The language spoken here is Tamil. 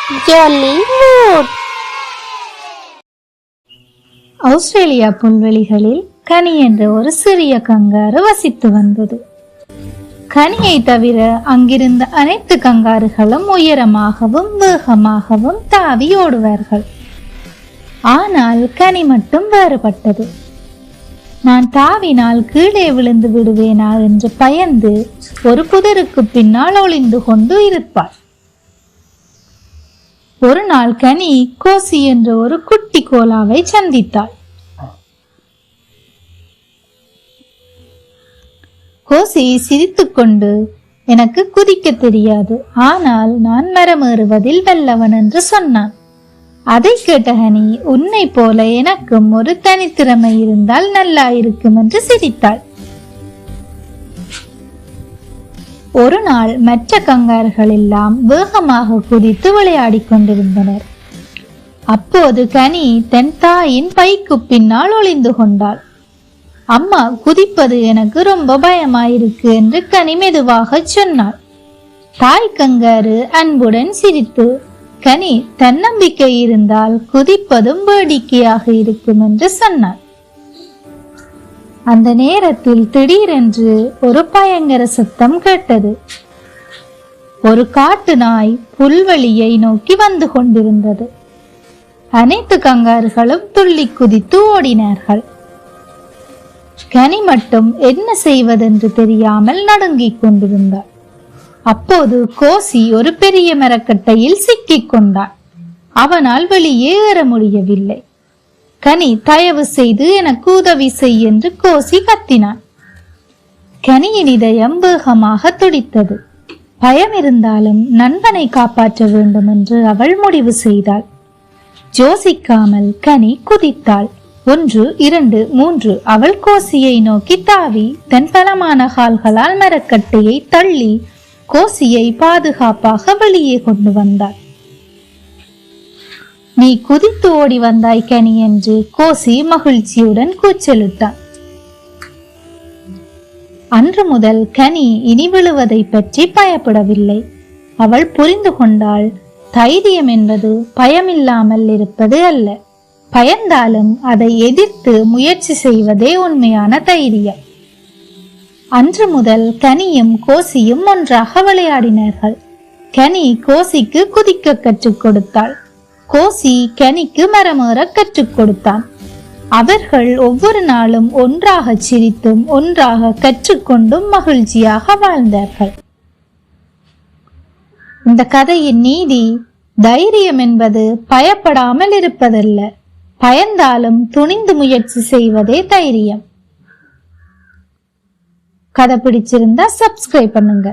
ஜாலிவுட். ஆஸ்திரேலியா புல்வெளிகளில் கனி என்ற ஒரு சிறிய கங்காரு வசித்து வந்தது. கனியை தவிர அங்கிருந்த அனைத்து கங்காருகளும் உயரமாகவும் வேகமாகவும் தாவி ஓடுவார்கள். ஆனால் கனி மட்டும் வேறுபட்டது. நான் தாவினால் கீழே விழுந்து விடுவேனா என்று பயந்து ஒரு புதருக்கு பின்னால் ஒளிந்து கொண்டு இருப்பாள். ஒரு நாள் கனி கோசி என்ற ஒரு குட்டி கோலாவை சந்தித்தாள். கோசி சிரித்துக்கொண்டு, எனக்கு குதிக்க தெரியாது, ஆனால் நான் மரமேறுவதில் வல்லவன் என்று சொன்னான். அதை கேட்ட கனி, உன்னை போல எனக்கும் ஒரு தனித்திறமை இருந்தால் நல்லா இருக்கும் என்று சிரித்தாள். ஒரு நாள் மற்ற கங்கார்கள் எல்லாம் வேகமாக குதித்து விளையாடி கொண்டிருந்தனர். அப்போது கனி தன் தாயின் பைக்கு பின்னால் ஒளிந்து கொண்டாள். அம்மா, குதிப்பது எனக்கு ரொம்ப பயமாயிருக்கு என்று கனி மெதுவாக சொன்னாள். தாய் கங்காரு அன்புடன் சிரித்து, கனி, தன்னம்பிக்கை இருந்தால் குதிப்பதும் வேடிக்கையாக இருக்கும் என்று சொன்னாள். அந்த நேரத்தில் திடீரென்று ஒரு பயங்கர சத்தம் கேட்டது. ஒரு காட்டு நாய் புல்வெளியை நோக்கி வந்து கொண்டிருந்தது. அனைத்து கங்காருகளும் துள்ளி குதித்து ஓடினார்கள். கனி மட்டும் என்ன செய்வதென்று தெரியாமல் நடுங்கிக் கொண்டிருந்தாள். அப்போது கோசி ஒரு பெரிய மரக்கட்டையில் சிக்கிக் கொண்டான். அவனால் வெளியே ஏற முடியவில்லை. கனி, தயவு செய்து எனக்கு உதவி செய் என்று கோசி கத்தினான். கனியின் இதயம் வேகமாக துடித்தது. பயம் இருந்தாலும் நண்பனை காப்பாற்ற வேண்டும் என்று அவள் முடிவு செய்தாள். யோசிக்காமல் கனி குதித்தாள். 1, 2, 3 அவள் கோசியை நோக்கி தாவி தன் பலமான கால்களால் மரக்கட்டையை தள்ளி கோசியை பாதுகாப்பாக வெளியே கொண்டு வந்தாள். நீ குதித்து ஓடி வந்தாய் கனி என்று கோசி மகிழ்ச்சியுடன் கூச்சலிட்டான். அன்று முதல் கனி இனி விழுவதை பற்றி பயப்படவில்லை. அவள் புரிந்து கொண்டாள், தைரியம் என்பது பயமில்லாமல் இருப்பது அல்ல, பயந்தாலும் அதை எதிர்த்து முயற்சி செய்வதே உண்மையான தைரியம். அன்று முதல் கனியும் கோசியும் ஒன்றாக விளையாடினார்கள். கனி கோசிக்கு குதிக்க கற்றுக் கொடுத்தாள். கோசி கனிக்கு மரமேற கற்றுக் கொடுத்தான். அவர்கள் ஒவ்வொரு நாளும் ஒன்றாக சிரித்தும் ஒன்றாக கற்றுக்கொண்டும் மகிழ்ச்சியாக வாழ்ந்தார்கள். இந்த கதையின் நீதி, தைரியம் என்பது பயப்படாமல் இருப்பதல்ல, பயந்தாலும் துணிந்து முயற்சி செய்வதே தைரியம். கதை பிடிச்சிருந்தா சப்ஸ்கிரைப் பண்ணுங்க.